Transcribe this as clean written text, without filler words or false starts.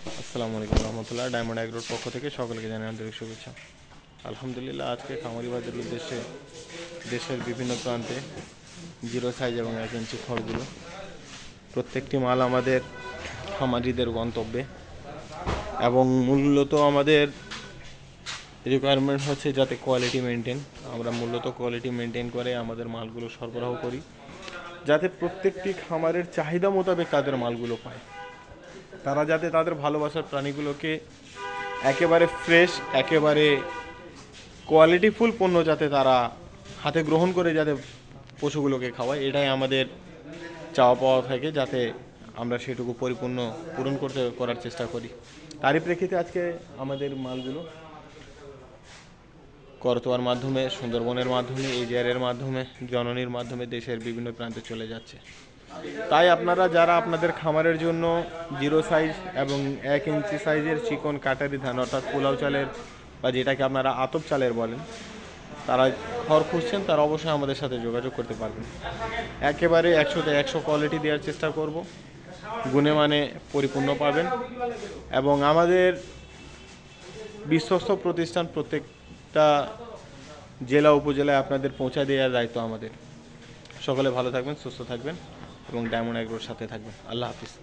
আসসালামু আলাইকুম রহমতুল্লাহ। ডায়মন্ড এগ্রোর পক্ষ থেকে সকলকে জানাই আন্তরিক শুভেচ্ছা। আলহামদুলিল্লাহ, আজকে খামারি বাজারের উদ্দেশ্যে দেশের বিভিন্ন প্রান্তে জিরো সাইজ এবং 1 ইঞ্চি খড়গুলো প্রত্যেকটি মাল আমাদের খামারিদের গন্তব্যে, এবং মূলত আমাদের রিকোয়ারমেন্ট হচ্ছে যাতে কোয়ালিটি মেনটেন, আমরা মূলত কোয়ালিটি মেনটেন করে আমাদের মালগুলো সরবরাহ করি, যাতে প্রত্যেকটি খামারের চাহিদা মোতাবেক তাদের মালগুলো পায়। তারা যাতে তাদের ভালোবাসার প্রাণীগুলোকে একেবারে ফ্রেশ, একেবারে কোয়ালিটিফুল পণ্য যাতে তারা হাতে গ্রহণ করে যাতে পশুগুলোকে খাওয়ায়, এটাই আমাদের চাওয়া পাওয়া থাকে, যাতে আমরা সেটুকু পূরণ করার চেষ্টা করি। তারই প্রেক্ষিতে আজকে আমাদের মালগুলো করতোয়ার মাধ্যমে, সুন্দরবনের মাধ্যমে, এজিআরের মাধ্যমে, জননীর মাধ্যমে দেশের বিভিন্ন প্রান্তে চলে যাচ্ছে। তাই আপনারা যারা আপনাদের খামারের জন্য জিরো সাইজ এবং 1 ইঞ্চি সাইজের চিকন কাটারি ধান অর্থাৎ পোলাও চালের বা যেটাকে আপনারা আতপ চালের বলেন, তারা খড় খুঁজছেন, তারা অবশ্যই আমাদের সাথে যোগাযোগ করতে পারবেন। একেবারে 100তে 100 কোয়ালিটি দেওয়ার চেষ্টা করব, গুণে মানে পরিপূর্ণ পাবেন। এবং আমাদের বিশ্বস্ত প্রতিষ্ঠান প্রত্যেকটা জেলা উপজেলায় আপনাদের পৌঁছা দেওয়ার দায়িত্ব আমাদের। সকলে ভালো থাকবেন, সুস্থ থাকবেন এবং ডায়মন্ড এগ্রোর সাথে থাকবেন। আল্লাহ হাফিজ।